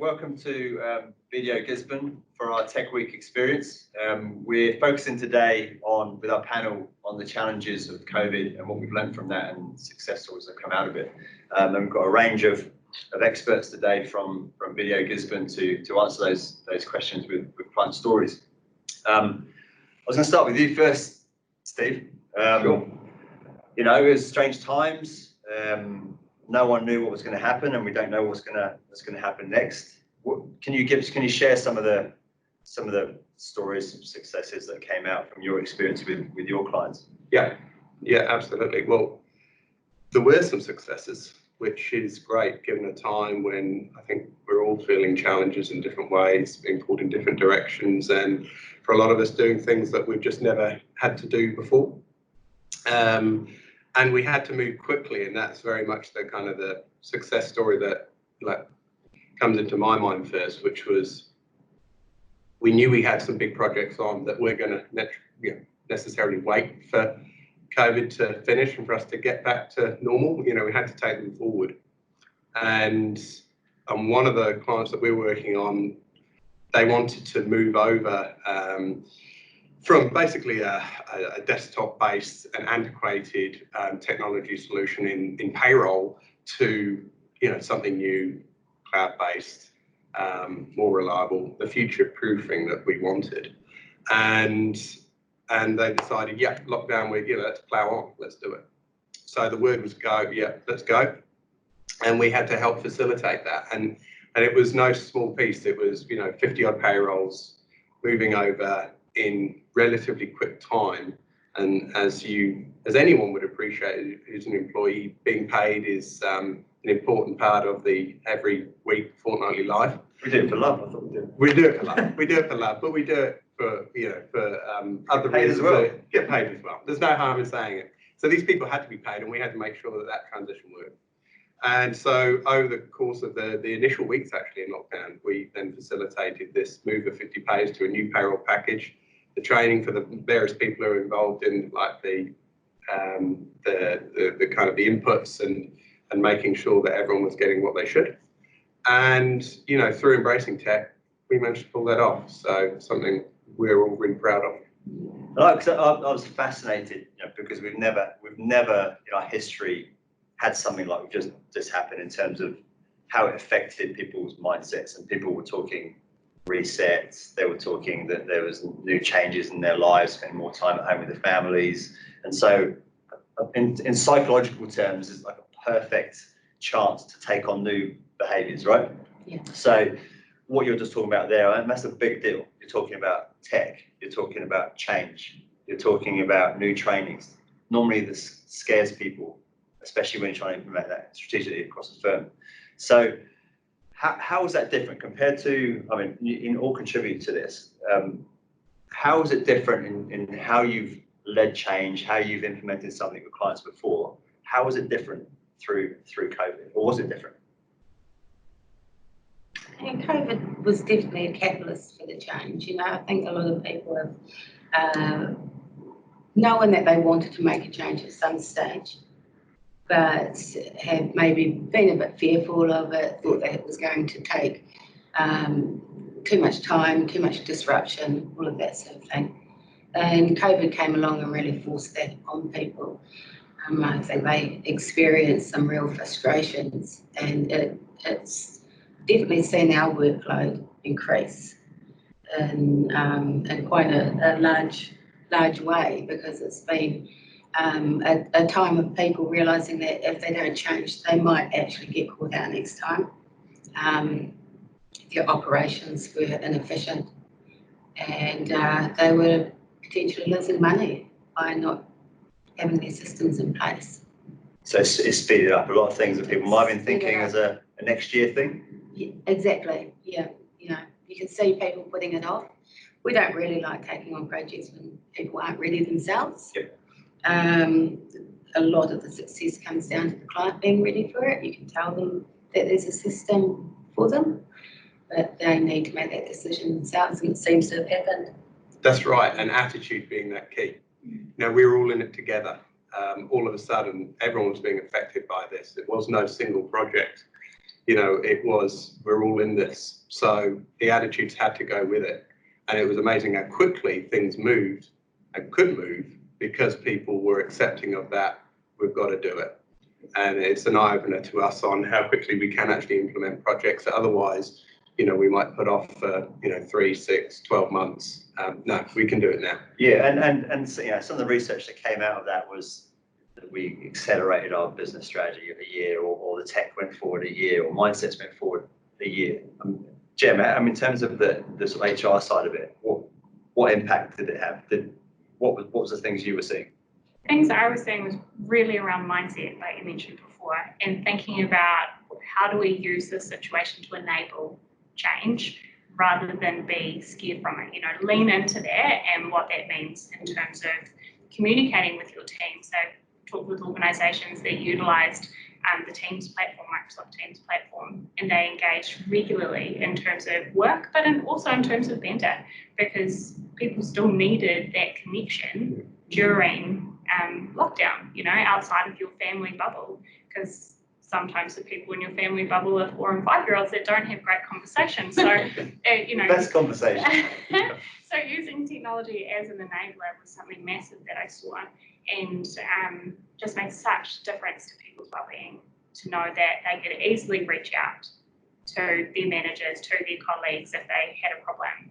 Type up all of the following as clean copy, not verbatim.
welcome to BDO Gisborne for our TechWeek experience. We're focusing today with our panel on the challenges of COVID and what we've learned from that and success stories that come out of it. And we've got a range of experts today from BDO Gisborne to answer those questions with client stories. I was going to start with you first, Steve. Sure. You know, it was strange times. No one knew what was going to happen, and we don't know what's going to happen next. Can you share some of the stories of successes that came out from your experience with your clients? Yeah, absolutely. Well, there were some successes, which is great given a time when I think we're all feeling challenges in different ways, being pulled in different directions, and for a lot of us doing things that we've just never had to do before. And we had to move quickly, and that's very much the kind of the success story that comes into my mind first, which was we knew we had some big projects on that we're going to necessarily wait for COVID to finish and for us to get back to normal. You know, we had to take them forward. And one of the clients that we're working on, they wanted to move over from basically a desktop-based and antiquated technology solution in payroll to something new, cloud-based, more reliable, the future-proofing that we wanted. And they decided, lockdown, let's plow on, let's do it. So the word was go, let's go. And we had to help facilitate that. And it was no small piece. It was 50 odd payrolls moving over in relatively quick time. And as anyone would appreciate who's an employee, being paid is an important part of the every week, fortnightly life. We do it for love, I thought we did. We do it for love. We do it for love, but we do it for other reasons. As well. Get paid as well. There's no harm in saying it. So these people had to be paid, and we had to make sure that transition worked. And so over the course of the initial weeks actually in lockdown, we then facilitated this move of 50 pays to a new payroll package, the training for the various people who are involved in the kind of the inputs and making sure that everyone was getting what they should. And through embracing tech, we managed to pull that off. So something we're all really proud of. I was fascinated, because we've never in our history had something like just happened in terms of how it affected people's mindsets. And people were talking resets, they were talking that there was new changes in their lives, spending more time at home with their families. And so in psychological terms, it's like a perfect chance to take on new behaviors, right? Yeah. So what you're just talking about there, and that's a big deal. You're talking about tech, you're talking about change, you're talking about new trainings. Normally this scares people, especially when you're trying to implement that strategically across the firm. So how is that different compared to, you all contribute to this. How is it different in how you've led change, how you've implemented something with clients before? How is it different through COVID, or was it different? And COVID was definitely a catalyst for the change. I think a lot of people have known that they wanted to make a change at some stage, but have maybe been a bit fearful of it, thought that it was going to take too much time, too much disruption, all of that sort of thing. And COVID came along and really forced that on people. I think they experienced some real frustrations, and it's definitely seen our workload increase in quite a large way, because it's been a time of people realising that if they don't change, they might actually get caught out next time. Their operations were inefficient, and they were potentially losing money by not having their systems in place. So it's speeded up a lot of things that people might have been thinking as a next year thing. Yeah, exactly. Yeah, you can see people putting it off. We don't really like taking on projects when people aren't ready themselves. Yep. A lot of the success comes down to the client being ready for it. You can tell them that there's a system for them, but they need to make that decision themselves, and it seems to have happened. That's right, and attitude being that key. We were all in it together. All of a sudden, everyone was being affected by this. It was no single project. you know, it was, we're all in this. So the attitudes had to go with it. And it was amazing how quickly things moved and could move because people were accepting of that. We've got to do it. And it's an eye-opener to us on how quickly we can actually implement projects that otherwise, you know, we might put off for, you know, 3, 6, 12 months. No, we can do it now. Yeah, and so, you know, some of the research that came out of that was that we accelerated our business strategy a year, or the tech went forward a year, or mindsets went forward a year. Jem, I mean, in terms of the sort of HR side of it, what impact did it have? What was the things you were seeing? Things that I was saying was really around mindset, like you mentioned before, and thinking about how do we use this situation to enable change rather than be scared from it. You know, lean into that and what that means in terms of communicating with your team. So talk with organisations that utilised the Teams platform, Microsoft Teams platform, and they engaged regularly in terms of work, but also in terms of banter, because people still needed that connection during lockdown, you know, outside of your family bubble, because sometimes the people in your family bubble are 4 and 5-year-olds that don't have great conversations. So, you know, Best conversation. So using technology as an enabler was something massive that I saw, and just made such difference to people's well-being to know that they could easily reach out to their managers, to their colleagues if they had a problem,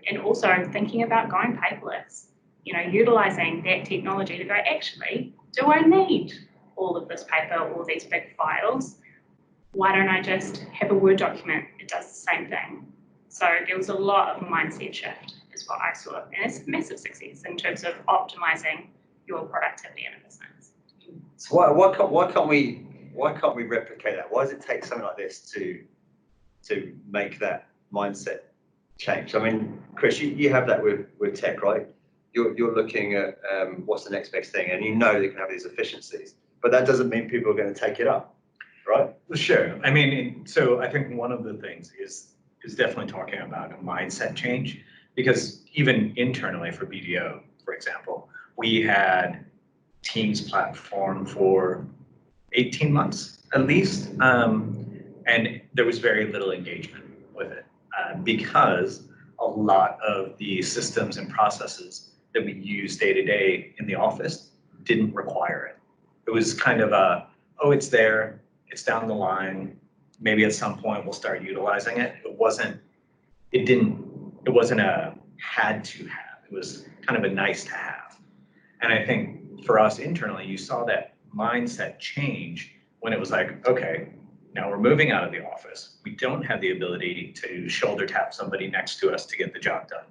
and also thinking about going paperless. You know, utilising that technology to go, actually, do I need all of this paper or these big files? Why don't I just have a Word document? It does the same thing. So there was a lot of mindset shift is what I saw. And it's a massive success in terms of optimising your productivity in a business. So why can't we replicate that? Why does it take something like this to make that mindset change? I mean, Chris, you have that with tech, right? You're looking at what's the next best thing, and you know they can have these efficiencies, but that doesn't mean people are going to take it up, right? Well, sure. I mean, so I think one of the things is definitely talking about a mindset change, because even internally for BDO, for example, we had Teams platform for 18 months at least, and there was very little engagement with it because a lot of the systems and processes that we use day to day in the office didn't require it. It was kind of oh, it's there, it's down the line, maybe at some point we'll start utilizing it. It wasn't a had to have, it was kind of a nice to have. And I think for us internally, you saw that mindset change when it was like, okay, now we're moving out of the office. We don't have the ability to shoulder tap somebody next to us to get the job done.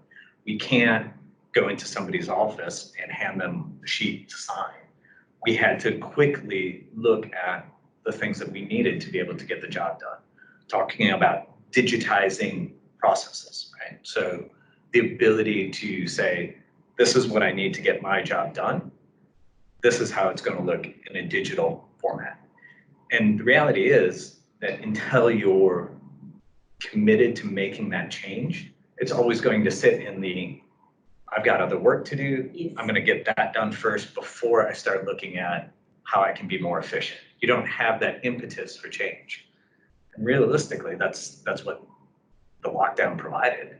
We can't go into somebody's office and hand them a sheet to sign. We had to quickly look at the things that we needed to be able to get the job done. Talking about digitizing processes, right? So the ability to say, this is what I need to get my job done. This is how it's going to look in a digital format. And the reality is that until you're committed to making that change, it's always going to sit in the, I've got other work to do. Yes. I'm going to get that done first before I start looking at how I can be more efficient. You don't have that impetus for change. And realistically, that's what the lockdown provided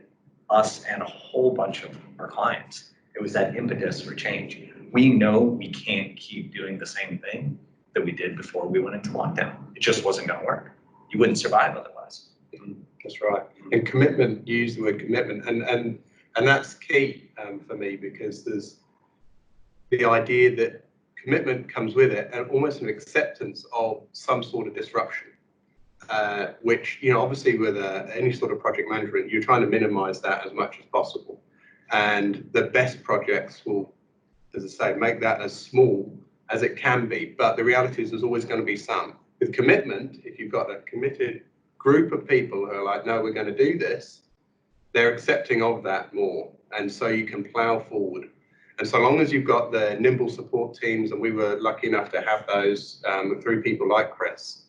us and a whole bunch of our clients. It was that impetus for change. We know we can't keep doing the same thing that we did before we went into lockdown. It just wasn't going to work. You wouldn't survive otherwise. That's right. And commitment, you use the word commitment, and that's key for me, because there's the idea that commitment comes with it, and almost an acceptance of some sort of disruption, which, you know, obviously with any sort of project management, you're trying to minimize that as much as possible. And the best projects will, as I say, make that as small as it can be. But the reality is there's always going to be some. With commitment, if you've got a committed group of people who are like, no, we're going to do this, they're accepting of that more. And so you can plow forward. And so long as you've got the nimble support teams, and we were lucky enough to have those through people like Chris,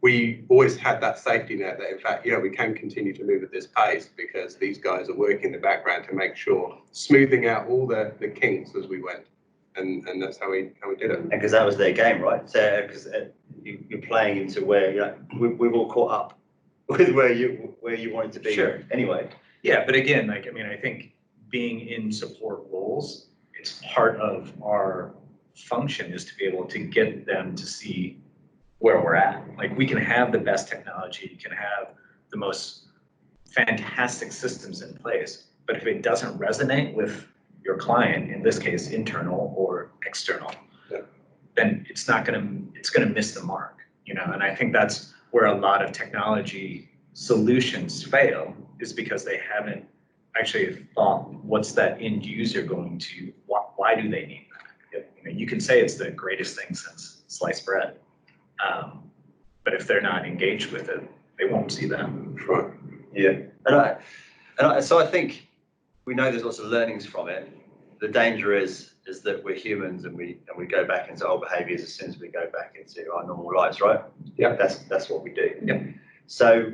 we always had that safety net that, in fact, you know, we can continue to move at this pace because these guys are working in the background to make sure, smoothing out all the kinks as we went. And that's how we did it. And because that was their game, right? So because you're playing into where, you know, we've all caught up with where you wanted to be. Sure. Anyway. Yeah, but again, like, I mean, I think being in support roles, it's part of our function is to be able to get them to see where we're at. Like, we can have the best technology, you can have the most fantastic systems in place, but if it doesn't resonate with your client, in this case, internal or external, then it's gonna miss the mark, you know? And I think that's where a lot of technology solutions fail, is because they haven't actually thought, what's that end user going to, why do they need that? You know, you can say it's the greatest thing since sliced bread, but if they're not engaged with it, they won't see that. Right. Yeah, so I think we know there's lots of learnings from it. The danger is that we're humans and we go back into old behaviours as soon as we go back into our normal lives, right? Yeah. That's what we do. Yeah. So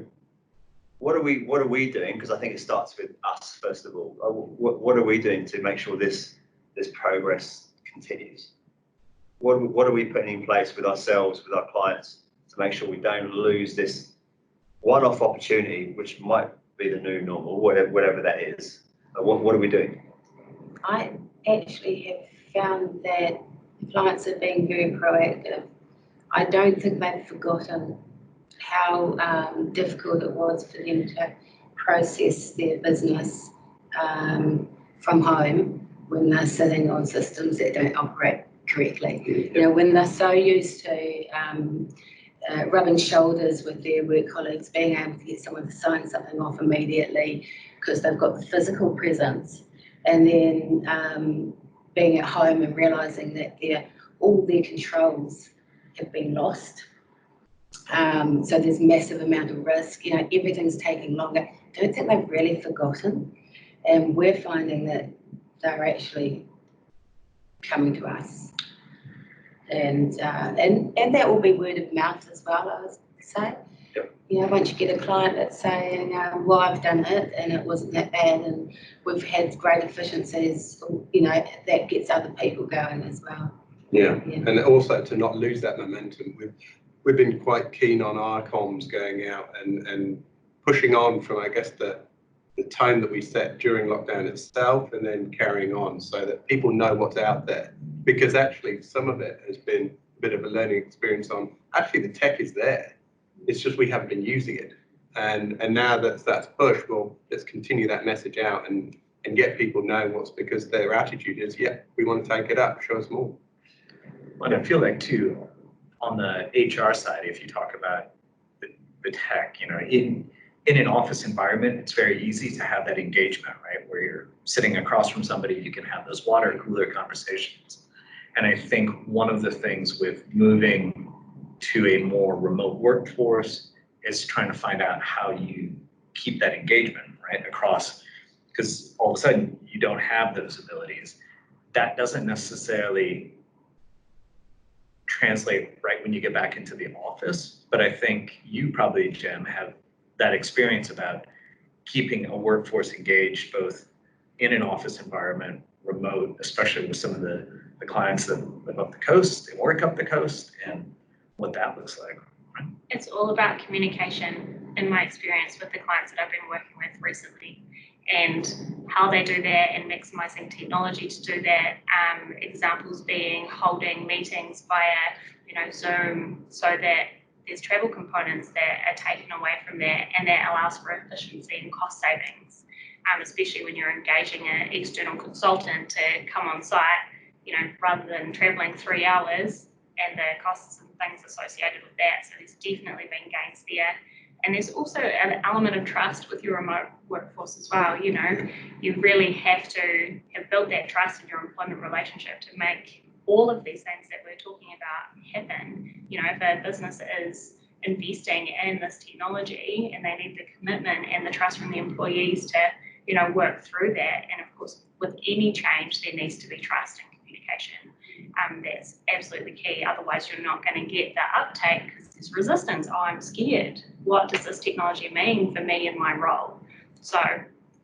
what are we doing? Because I think it starts with us first of all. What are we doing to make sure this progress continues? What are we putting in place with ourselves, with our clients, to make sure we don't lose this one-off opportunity, which might be the new normal, whatever that is? What are we doing? I actually have found that clients are being very proactive. I don't think they've forgotten how difficult it was for them to process their business from home when they're sitting on systems that don't operate correctly. You know, when they're so used to rubbing shoulders with their work colleagues, being able to get someone to sign something off immediately because they've got the physical presence, and then being at home and realising that all their controls have been lost. So there's massive amount of risk, you know, everything's taking longer. I don't think they've really forgotten, and we're finding that they're actually coming to us. And that will be word of mouth as well, I would say. Yep. You know, once you get a client that's saying, well, I've done it and it wasn't that bad and we've had great efficiencies, you know, that gets other people going as well. Yeah. And also to not lose that momentum. We've been quite keen on our comms going out and pushing on from, I guess, the tone that we set during lockdown itself, and then carrying on so that people know what's out there. Because actually some of it has been a bit of a learning experience on, actually the tech is there. It's just we haven't been using it. And now that's pushed, well, let's continue that message out and get people knowing what's, because their attitude is, yeah, we want to take it up, show us more. And I feel like too, on the HR side, if you talk about the tech, you know, in an office environment, it's very easy to have that engagement, right? Where you're sitting across from somebody, you can have those water cooler conversations. And I think one of the things with moving to a more remote workforce is trying to find out how you keep that engagement, right, across, because all of a sudden you don't have those abilities. That doesn't necessarily translate right when you get back into the office, but I think you probably, Jim, have that experience about keeping a workforce engaged both in an office environment, remote, especially with some of the clients that live up the coast and work up the coast, and what that looks like. Right? It's all about communication, in my experience with the clients that I've been working with recently, and how they do that and maximizing technology to do that. Examples being holding meetings via, Zoom, so that there's travel components that are taken away from that, and that allows for efficiency and cost savings, especially when you're engaging an external consultant to come on site, rather than traveling 3 hours and the costs and things associated with that. So there's definitely been gains there. And there's also an element of trust with your remote workforce as well. You really have to have built that trust in your employment relationship to make all of these things that we're talking about happen. If a business is investing in this technology and they need the commitment and the trust from the employees to, work through that. And of course, with any change, there needs to be trust and communication. That's absolutely key. Otherwise, you're not going to get the uptake because there's resistance. Oh, I'm scared. What does this technology mean for me and my role? So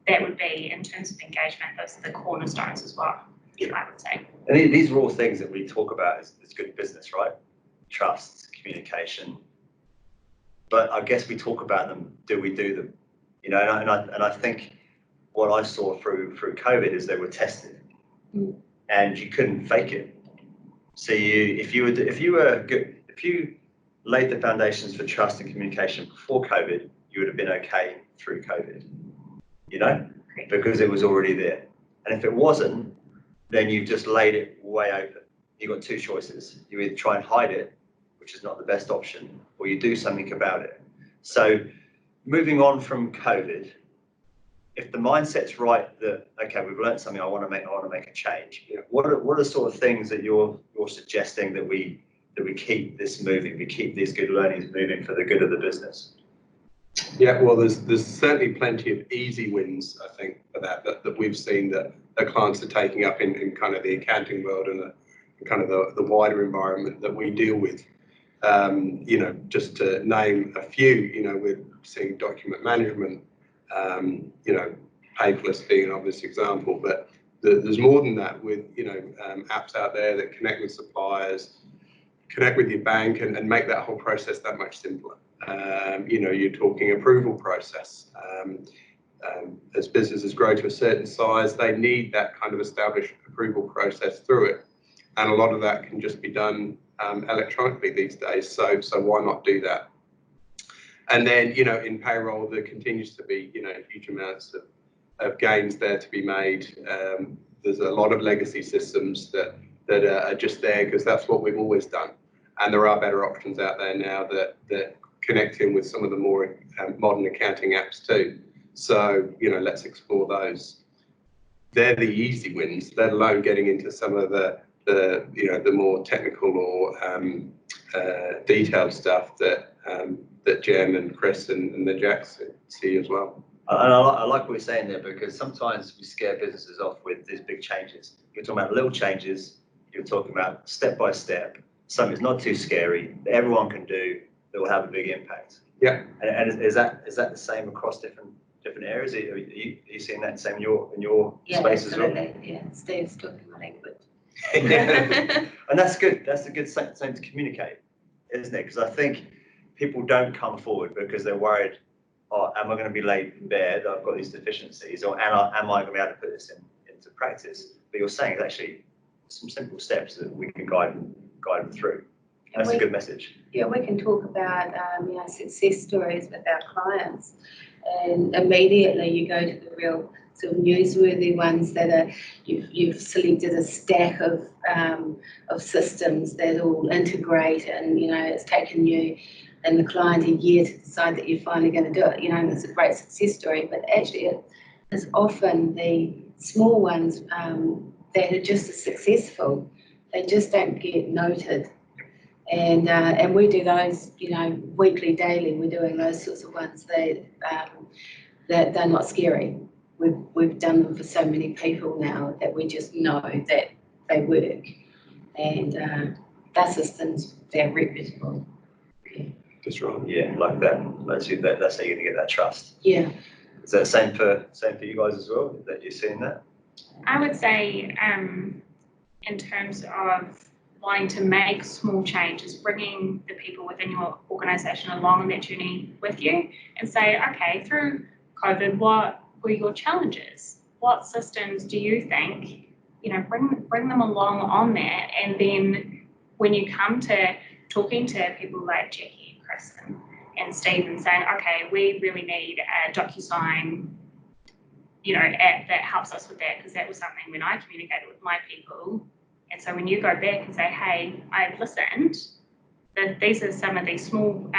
that would be, in terms of engagement, those are the cornerstones as well, I would say. And these are all things that we talk about as good business, right? trust, communication. But I guess we talk about them. Do we do them? You know, and I think what I saw through COVID is they were tested, and you couldn't fake it. So if you laid the foundations for trust and communication before COVID, you would have been okay through COVID. You know, because it was already there. And if it wasn't, then you've just laid it way open. You've got two choices. You either try and hide it, which is not the best option, or you do something about it. So moving on from COVID, if the mindset's right that, okay, we've learned something, I want to make a change. Yeah. What are the sort of things that you're suggesting that we keep this moving, we keep these good learnings moving for the good of the business? Yeah, well, there's certainly plenty of easy wins, I think, for that we've seen that clients are taking up in kind of the accounting world and kind of the wider environment that we deal with. You know, just to name a few, you know, we're seeing document management, you know, paperless being an obvious example, but there's more than that with, you know, apps out there that connect with suppliers, connect with your bank and make that whole process that much simpler. You know, you're talking approval process. As businesses grow to a certain size, they need that kind of established approval process through it. And a lot of that can just be done electronically these days. So why not do that? And then, you know, in payroll, there continues to be, you know, huge amounts of gains there to be made. There's a lot of legacy systems that are just there because that's what we've always done. And there are better options out there now that connect in with some of the more modern accounting apps too. So, you know, let's explore those. They're the easy wins, let alone getting into some of the you know, the more technical or detailed stuff that Jen and Chris and the Jacks see as well. And I like what you're saying there, because sometimes we scare businesses off with these big changes. You're talking about little changes. You're talking about step by step, something that's not too scary that everyone can do that will have a big impact. Yeah. And is that the same across different areas? Are you seeing that same in your space as well? Yeah, Steve's talking my language. And that's good. That's a good thing to communicate, isn't it? Because I think people don't come forward because they're worried, oh, am I going to be laid bare that I've got these deficiencies, or am I going to be able to put this into practice? But you're saying it's actually some simple steps that we can guide them through. That's a good message. Yeah, we can talk about you know, success stories with our clients, and immediately you go to the real sort of newsworthy ones that are you've selected a stack of systems that all integrate, and you know it's taken you and the client a year to decide that you're finally going to do it. You know, and it's a great success story, but actually it is often the small ones that are just as successful. They just don't get noted. And we do those, you know, weekly, daily. We're doing those sorts of ones that they're not scary. We've done them for so many people now that we just know that they work, and that systems, they're reputable. Yeah. That's right. Yeah, like that. That's how you're going to get that trust. Yeah. Is that same for you guys as well? That you're seeing that? I would say, in terms of wanting to make small changes, bringing the people within your organisation along on that journey with you, and say, okay, through COVID, what were your challenges? What systems do you think, you know, bring them along on that, and then when you come to talking to people like Jackie and Chris and Steve and saying, okay, we really need a DocuSign, you know, app that helps us with that, because that was something when I communicated with my people. And so when you go back and say, hey, I've listened, that these are some of these small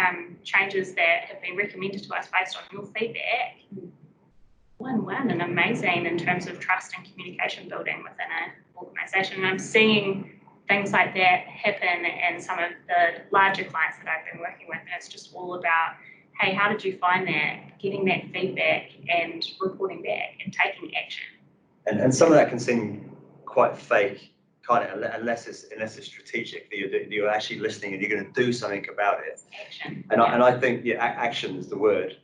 changes that have been recommended to us based on your feedback, win-win and amazing in terms of trust and communication building within an organisation. And I'm seeing things like that happen in some of the larger clients that I've been working with. And it's just all about, hey, how did you find that? Getting that feedback and reporting back and taking action. And some of that can seem quite fake, kind of, unless it's strategic, that you're actually listening and you're going to do something about it. Action. And I think action is the word.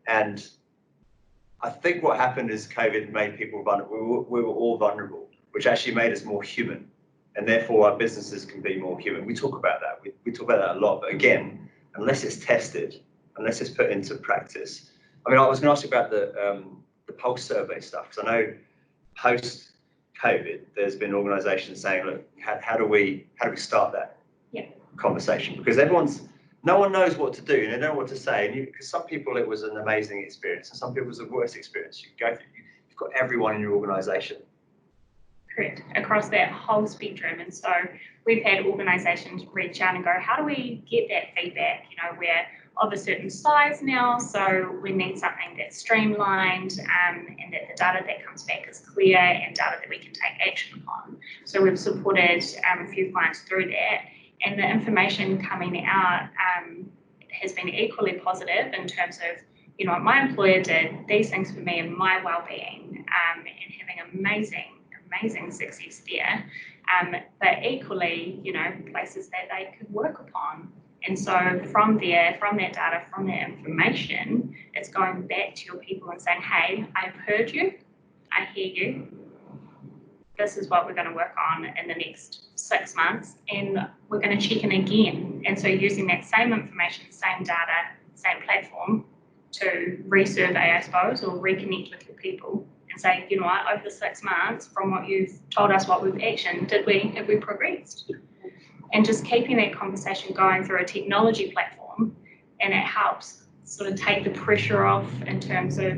And I think what happened is COVID made people vulnerable. We were all vulnerable, which actually made us more human. and therefore our businesses can be more human. We talk about that. We talk about that a lot, but again, unless it's tested, unless it's put into practice. I mean, I was going to ask you about the pulse survey stuff, because I know post-COVID, there's been organisations saying, look, how do we start that conversation? Because no one knows what to do, and they don't know what to say. And because some people it was an amazing experience, and some people it was a worse experience. You've got everyone in your organisation. Correct, across that whole spectrum. And so we've had organisations reach out and go, how do we get that feedback? You know, we're of a certain size now, so we need something that's streamlined, and that the data that comes back is clear and data that we can take action upon. So we've supported a few clients through that, and the information coming out has been equally positive in terms of, you know, my employer did these things for me and my well-being, and having amazing success there, but equally, you know, places that they could work upon. And so from there, from that data, from that information, it's going back to your people and saying, hey, I've heard you, I hear you, this is what we're going to work on in the next 6 months, and we're going to check in again. And so using that same information, same data, same platform to resurvey, I suppose, or reconnect with your people and say, you know what, over the 6 months, from what you've told us what we've actioned, have we progressed? And just keeping that conversation going through a technology platform, and it helps sort of take the pressure off in terms of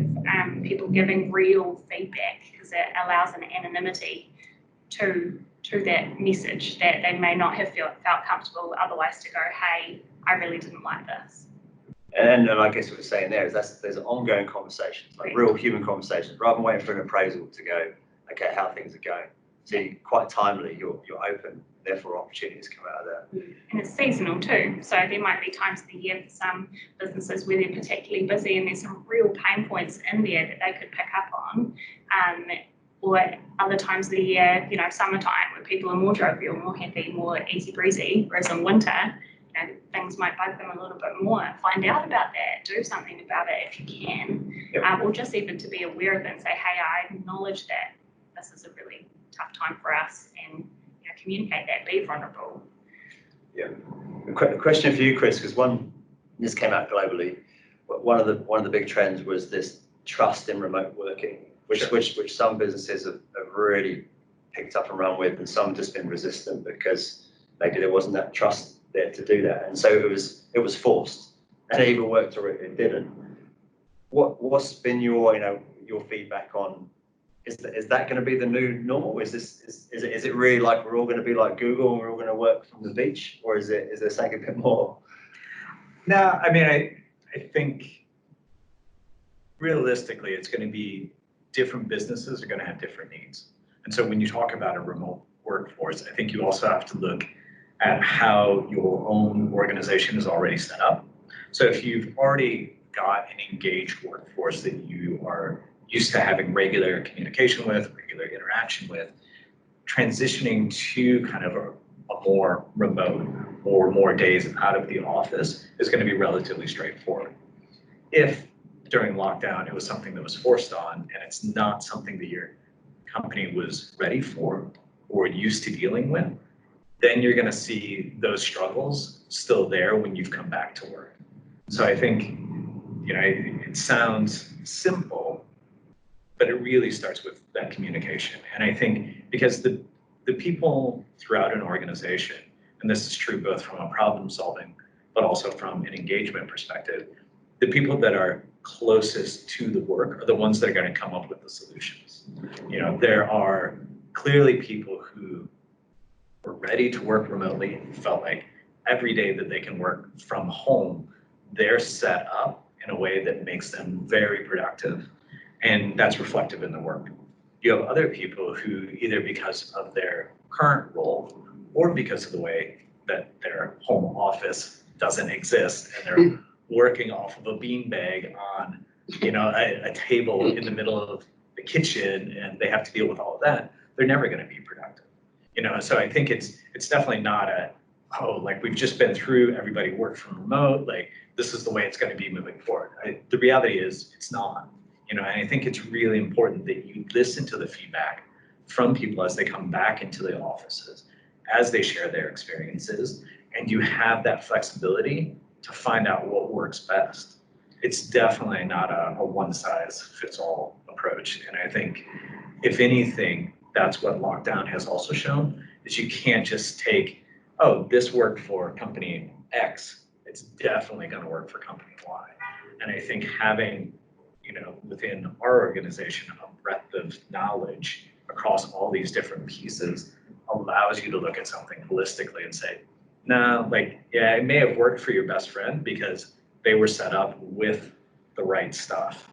people giving real feedback, because it allows an anonymity to that message that they may not have felt comfortable otherwise to go, hey, I really didn't like this. And I guess what we're saying there is there's ongoing conversations, like real human conversations, rather than waiting for an appraisal to go, okay, how things are going. So quite timely, you're open, therefore opportunities come out of that. And it's seasonal too. So there might be times of the year for some businesses where they're particularly busy and there's some real pain points in there that they could pick up on. Or other times of the year, you know, summertime, where people are more jovial, more happy, more easy breezy, whereas in winter, you know, things might bug them a little bit more. Find out about that, do something about it if you can, or just even to be aware of it and say, hey, I acknowledge that this is a really tough time for us, and, you know, communicate that, be vulnerable. Yeah. A question for you, Chris, because this came out globally. One of the big trends was this trust in remote working, which some businesses have really picked up and run with, and some have just been resistant because maybe there wasn't that trust there to do that, and so it was forced, and it either worked or it didn't. What's been your feedback on? Is that going to be the new normal? Is it really like we're all going to be like Google and we're all going to work from the beach, or is there something a bit more? No, I mean, I think realistically, it's going to be different businesses are going to have different needs. And so when you talk about a remote workforce, I think you also have to look at how your own organization is already set up. So if you've already got an engaged workforce that you are used to having regular communication with, regular interaction with, transitioning to kind of a more remote or more days out of the office is going to be relatively straightforward. If during lockdown it was something that was forced on and it's not something that your company was ready for or used to dealing with, then you're going to see those struggles still there when you've come back to work. So I think, you know, it sounds simple, but it really starts with that communication. And I think because the people throughout an organization, and this is true both from a problem solving, but also from an engagement perspective, the people that are closest to the work are the ones that are going to come up with the solutions. You know, there are clearly people who were ready to work remotely and felt like every day that they can work from home, they're set up in a way that makes them very productive. And that's reflective in the work. You have other people who, either because of their current role or because of the way that their home office doesn't exist and they're working off of a beanbag on, you know, a table in the middle of the kitchen, and they have to deal with all of that, they're never going to be productive. You know, so I think it's definitely not like we've just been through, everybody work from remote, like this is the way it's going to be moving forward. The reality is it's not. You know, and I think it's really important that you listen to the feedback from people as they come back into the offices as they share their experiences, and you have that flexibility to find out what works best. It's definitely not a one-size-fits-all approach. And I think, if anything, that's what lockdown has also shown, is you can't just take, oh, this worked for company X, it's definitely going to work for company Y. And I think having, within our organization, a breadth of knowledge across all these different pieces allows you to look at something holistically and say, no, yeah, it may have worked for your best friend because they were set up with the right stuff.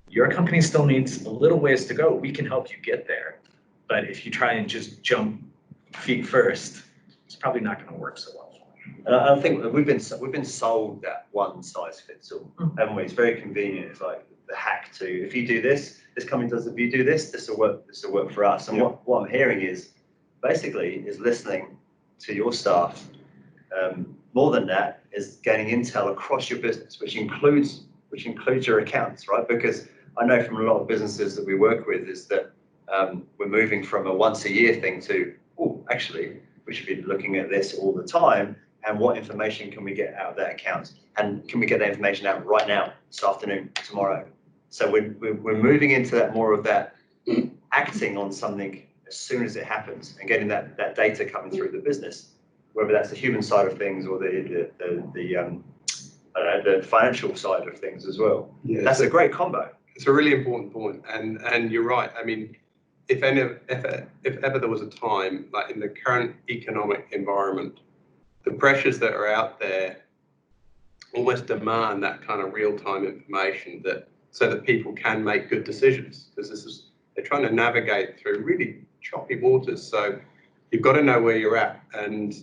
Your company still needs a little ways to go. We can help you get there. But if you try and just jump feet first, it's probably not going to work so well for you. And I think we've been sold that one size fits all, haven't we? It's very convenient. It's like the hack to, if you do this, this company does it. If you do this, this will work for us. And what I'm hearing is basically listening to your staff. More than that is gaining intel across your business, which includes your accounts, right? Because I know from a lot of businesses that we work with is that we're moving from a once a year thing to, oh, actually, we should be looking at this all the time. And what information can we get out of that account? And can we get that information out right now, this afternoon, tomorrow? So we're moving into that more of that acting on something as soon as it happens and getting that data coming through the business, whether that's the human side of things or the financial side of things as well. Yeah, that's a great combo. It's a really important point, and you're right. I mean, if ever there was a time, like in the current economic environment, the pressures that are out there almost demand that kind of real-time information so that people can make good decisions, because they're trying to navigate through really choppy waters. So you've got to know where you're at, and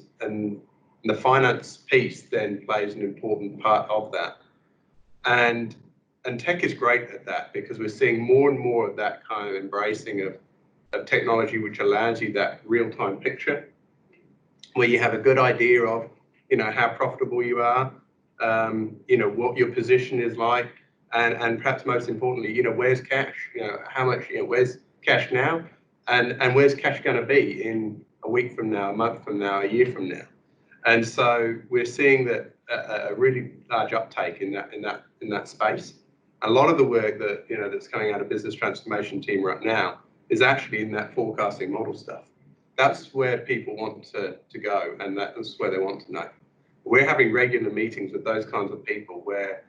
the finance piece then plays an important part of that. And tech is great at that, because we're seeing more and more of that kind of embracing of technology, which allows you that real-time picture, where you have a good idea of, how profitable you are, what your position is like, and perhaps most importantly, where's cash? How much? Where's cash now, and where's cash going to be in a week from now, a month from now, a year from now? And so we're seeing that a really large uptake in that space. A lot of the work that that's coming out of business transformation team right now is actually in that forecasting model stuff. That's where people want to go, and that's where they want to know. We're having regular meetings with those kinds of people where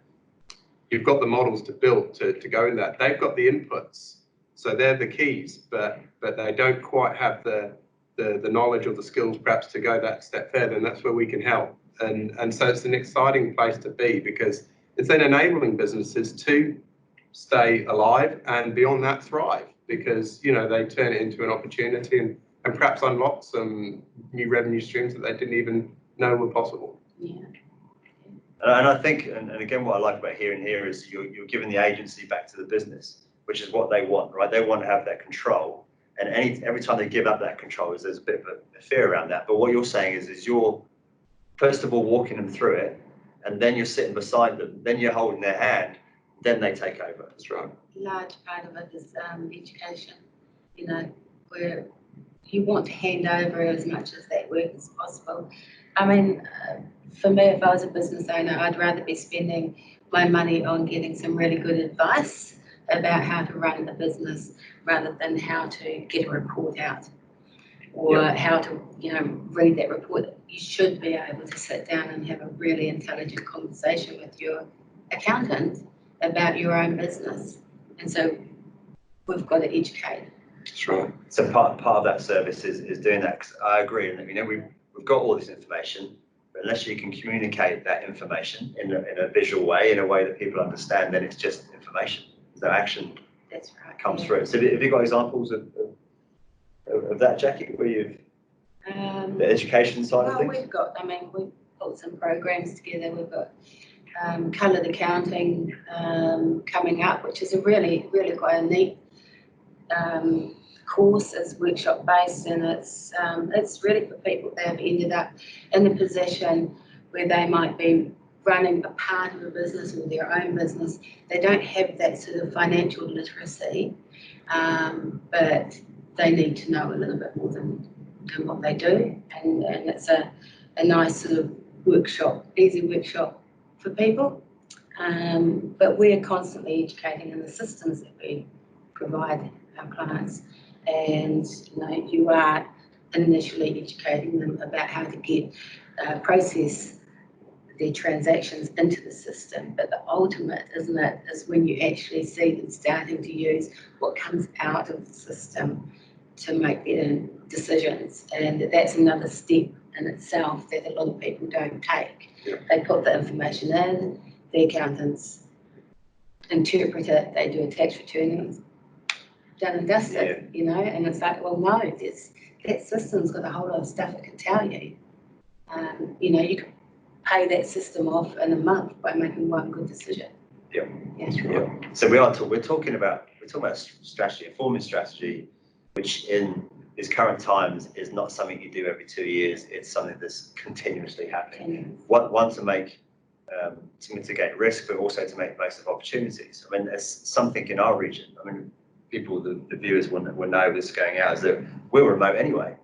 you've got the models to build to go in that. They've got the inputs, so they're the keys, but they don't quite have the knowledge or the skills perhaps to go that step further, and that's where we can help. And so it's an exciting place to be, because it's then enabling businesses to stay alive and beyond that thrive, because they turn it into an opportunity and perhaps unlock some new revenue streams that they didn't even know were possible. Yeah. And I think, and again, what I like about hearing here is you're giving the agency back to the business, which is what they want, right? They want to have that control. And every time they give up that control, there's a bit of a fear around that. But what you're saying is you're, first of all, walking them through it, and then you're sitting beside them, then you're holding their hand, then they take over. That's right. Large part of it is education, where you want to hand over as much of that work as possible. I mean, for me, if I was a business owner, I'd rather be spending my money on getting some really good advice about how to run the business rather than how to get a report out or how to, read that report. You should be able to sit down and have a really intelligent conversation with your accountant about your own business. And so we've got to educate. That's right. So part of that service is doing that. 'Cause I agree, and we've got all this information, but unless you can communicate that information in a visual way, in a way that people understand, then it's just information. There's no action. That's right. Comes through it. So have you got examples of that, Jackie, where you've the education side of things? We've put some programs together. We've got coloured accounting coming up, which is a really, really quite a neat course. It's workshop based, and it's really for people that have ended up in a position where they might be running a part of a business or their own business. They don't have that sort of financial literacy, but they need to know a little bit more than and what they do, and it's a nice sort of workshop, easy workshop for people. But we're constantly educating in the systems that we provide our clients, and you are initially educating them about how to get process their transactions into the system. But the ultimate, isn't it, is when you actually see them starting to use what comes out of the system to make better decisions, and that's another step in itself that a lot of people don't take. Yeah. They put the information in, the accountants interpret it, they do a tax return, and it's done and dusted, and it's like, well, no, that system's got a whole lot of stuff it can tell you. You can pay that system off in a month by making one good decision. Yeah. That's right. Yeah. So we're talking about strategy, a forming strategy, which in these current times is not something you do every 2 years. It's something that's continuously happening. One to mitigate risk, but also to make most of opportunities. I mean, there's something in our region. I mean, the viewers will know this going out, is that we're remote anyway.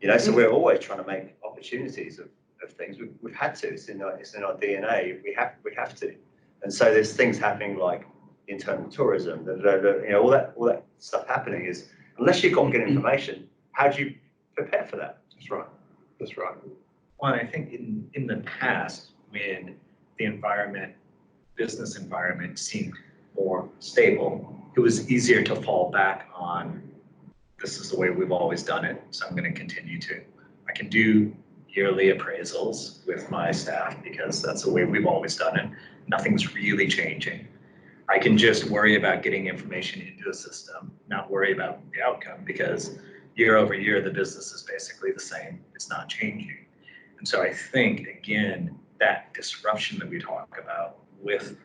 Yeah. So we're always trying to make opportunities of things. We've had to. It's in our DNA. We have to. And so there's things happening like internal tourism. All that stuff happening is, unless you've got good information, how do you prepare for that? That's right. That's right. Well, I think in the past, when the business environment seemed more stable, it was easier to fall back on, this is the way we've always done it, so I'm going to continue to. I can do yearly appraisals with my staff because that's the way we've always done it. Nothing's really changing. I can just worry about getting information into a system, not worry about the outcome, because year over year, the business is basically the same. It's not changing. And so I think, again, that disruption that we talk about with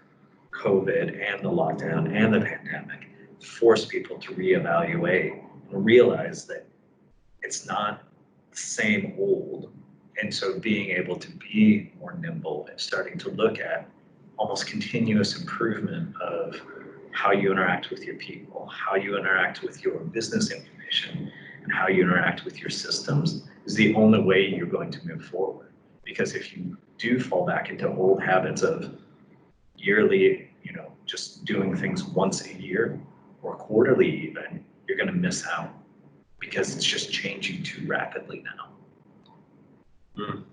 COVID and the lockdown and the pandemic forced people to reevaluate and realize that it's not the same old. And so being able to be more nimble and starting to look at almost continuous improvement of how you interact with your people, how you interact with your business information, and how you interact with your systems is the only way you're going to move forward. Because if you do fall back into old habits of yearly, just doing things once a year or quarterly even, you're going to miss out because it's just changing too rapidly now. Mm.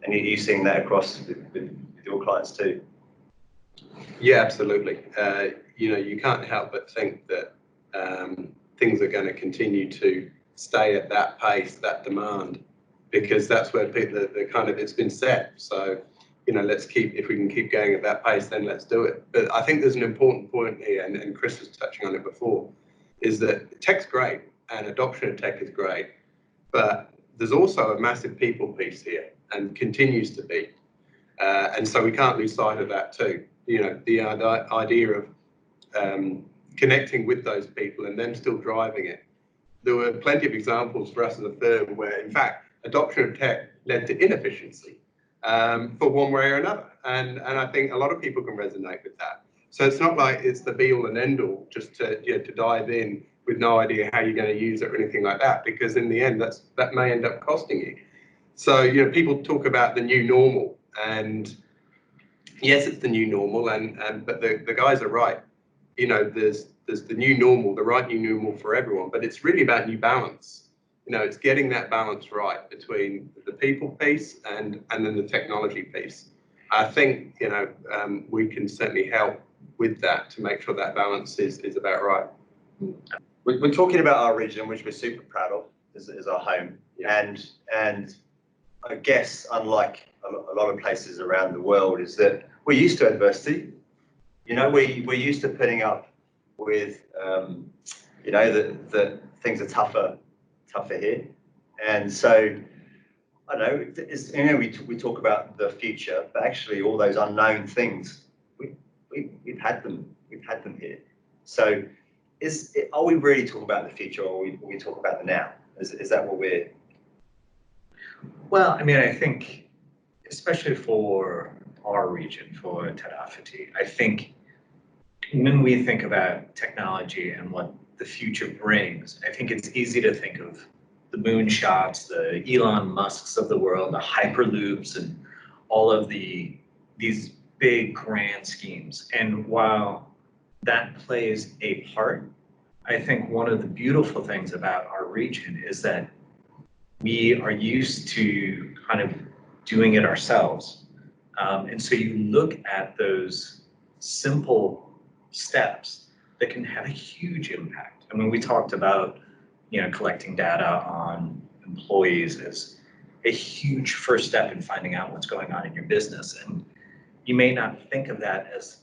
And you're seeing that across with your clients too? Yeah, absolutely. You can't help but think that things are going to continue to stay at that pace, that demand, because that's where people, it's been set. So, if we can keep going at that pace, then let's do it. But I think there's an important point here, and Chris was touching on it before, is that tech's great and adoption of tech is great, but there's also a massive people piece here and continues to be. And so we can't lose sight of that too. The idea of connecting with those people and them still driving it. There were plenty of examples for us as a firm where, in fact, adoption of tech led to inefficiency for one way or another. And I think a lot of people can resonate with that. So it's not like it's the be all and end all just to dive in with no idea how you're going to use it or anything like that, because in the end, that may end up costing you. So, people talk about the new normal, and yes, it's the new normal, but the guys are right. There's the new normal, the right new normal for everyone, but it's really about new balance. It's getting that balance right between the people piece and then the technology piece. I think, we can certainly help with that to make sure that balance is about right. We're talking about our region, which we're super proud of, is our home. Yeah. And I guess, unlike a lot of places around the world, is that we're used to adversity. We're used to putting up with, that things are tougher here. And so, I don't know, we talk about the future, but actually all those unknown things, we've had them here. So are we really talking about the future, or are we talking about the now? Is that what we're? Well, I think, especially for our region, for Tairāwhiti, I think when we think about technology and what the future brings, I think it's easy to think of the moonshots, the Elon Musks of the world, the hyperloops, and all of these big grand schemes. And while that plays a part, I think one of the beautiful things about our region is that we are used to kind of doing it ourselves. And so you look at those simple steps that can have a huge impact. I mean, we talked about, collecting data on employees as a huge first step in finding out what's going on in your business. And you may not think of that as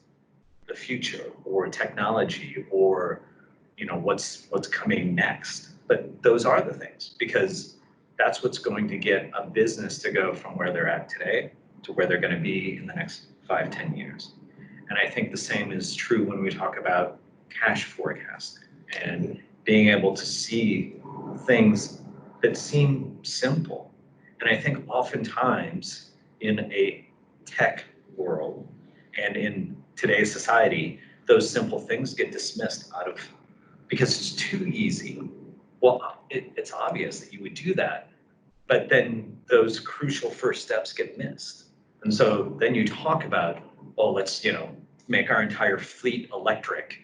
the future or technology or, what's coming next. But those are the things, because that's what's going to get a business to go from where they're at today to where they're going to be in the next 5-10 years. And I think the same is true when we talk about cash forecasting and being able to see things that seem simple. And I think oftentimes in a tech world and in today's society, those simple things get dismissed because it's too easy. Well, it's obvious that you would do that, but then those crucial first steps get missed. And so then you talk about, well, let's, make our entire fleet electric,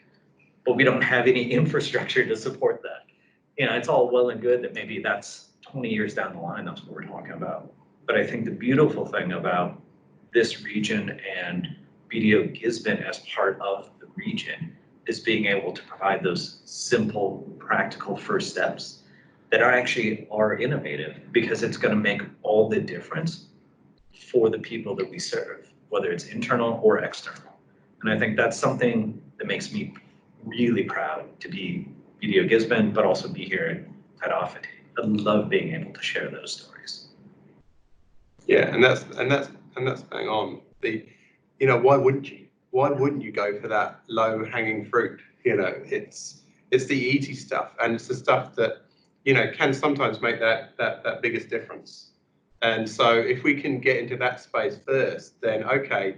but we don't have any infrastructure to support that. It's all well and good that maybe that's 20 years down the line, that's what we're talking about. But I think the beautiful thing about this region and BDO Gisborne as part of the region is being able to provide those simple, practical first steps that are innovative, because it's going to make all the difference for the people that we serve, whether it's internal or external. And I think that's something that makes me really proud to be BDO Gisborne, but also be here at Tairāwhiti. I love being able to share those stories. Yeah, and that's bang on. Why wouldn't you? Why wouldn't you go for that low-hanging fruit? It's the easy stuff, and it's the stuff that can sometimes make that biggest difference. And so if we can get into that space first, then okay,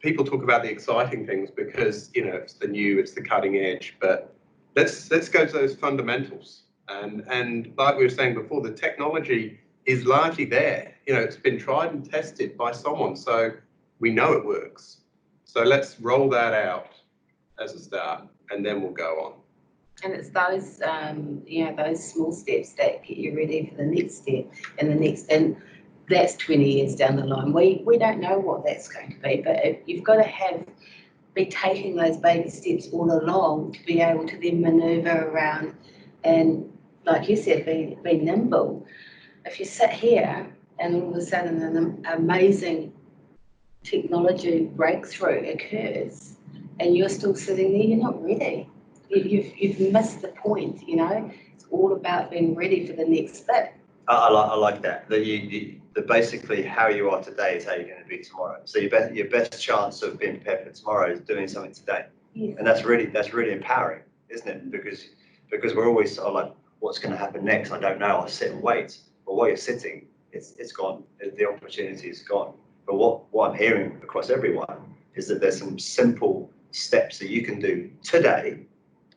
people talk about the exciting things because it's the new, it's the cutting edge, but let's go to those fundamentals. And like we were saying before, the technology is largely there. It's been tried and tested by someone, so we know it works. So let's roll that out as a start, and then we'll go on. And it's those, those small steps that get you ready for the next step and that's 20 years down the line. We don't know what that's going to be, but you've got to be taking those baby steps all along to be able to then manoeuvre around and, like you said, be nimble. If you sit here and all of a sudden an amazing technology breakthrough occurs and you're still sitting there, you're not ready. You've missed the point, It's all about being ready for the next bit. I like that. That basically how you are today is how you're going to be tomorrow. So your best chance of being prepared for tomorrow is doing something today. Yes. And that's really empowering, isn't it? Because we're always sort of like, what's going to happen next? I don't know. I'll sit and wait. But while you're sitting, it's gone. The opportunity is gone. But what I'm hearing across everyone is that there's some simple steps that you can do today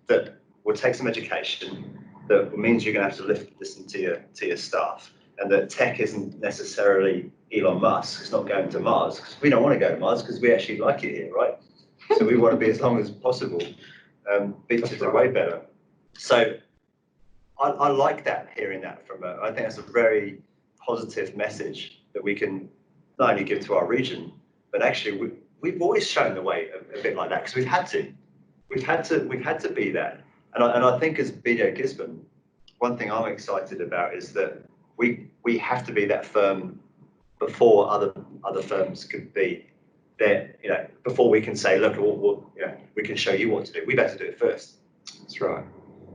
that will take some education, that means you're going to have to listen to your staff, and that tech isn't necessarily Elon Musk. It's not going to Mars, because we don't want to go to Mars because we actually like it here, right? So we want to be as long as possible. Beaches are way better. So I like that, hearing that I think that's a very positive message that we can not only give to our region, but actually we've always shown the way a bit like that, because we've had to be that. And I think as BDO Gisborne, one thing I'm excited about is that we have to be that firm before other firms could be there. Before we can say, look, we can show you what to do. We've had to do it first. That's right.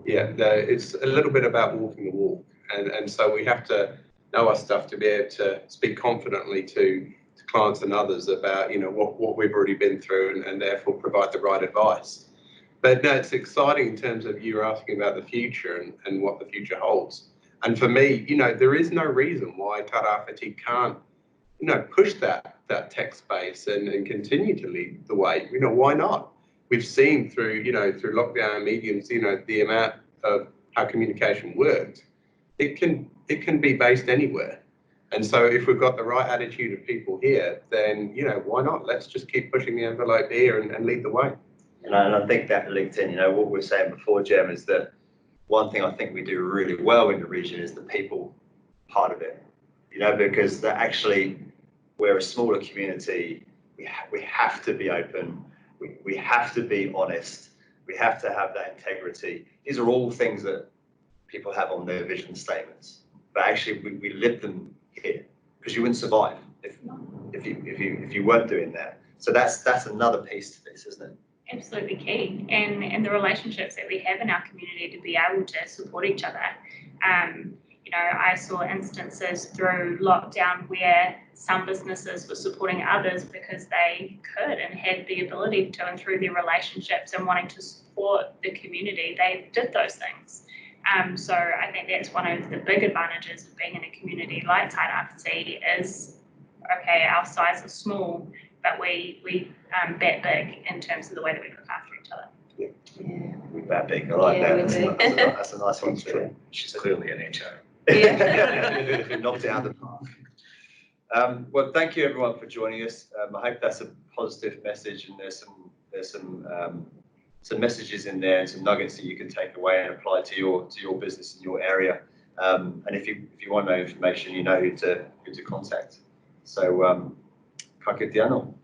Yeah, it's a little bit about walking the walk, and so we have to know our stuff to be able to speak confidently to clients and others about what we've already been through, and therefore provide the right advice. But no, it's exciting in terms of you were asking about the future and what the future holds. And for me, there is no reason why Tairāwhiti can't, push that tech space and continue to lead the way. Why not? We've seen through lockdown mediums, the amount of how communication worked. it can be based anywhere. And so if we've got the right attitude of people here, then, you know, why not? Let's just keep pushing the envelope here and lead the way. And I think that linked in, you know, what we were saying before, Jem, is that one thing I think we do really well in the region is the people part of it, you know, because that actually, we're a smaller community, we have to be open, we have to be honest, we have to have that integrity. These are all things that people have on their vision statements, but actually we live them here, because you wouldn't survive if you weren't doing that. So that's another piece to this, isn't it? Absolutely key, and the relationships that we have in our community to be able to support each other. You know, I saw instances through lockdown where some businesses were supporting others because they could and had the ability to, and through their relationships and wanting to support the community, they did those things. So I think that's one of the big advantages of being in a community like Tairāwhiti is, okay, our size is small, but we bet big in terms of the way that we look after each other. Yeah. We bat big, I like Yeah, that. we do. That's a nice one to do. She's clearly an HO. Yeah. Knocked it out of the park. Well, thank you everyone for joining us. I hope that's a positive message, and there's some messages in there and some nuggets that you can take away and apply to your business in your area. And if you want more information, you know who to contact. So, ka kite anō.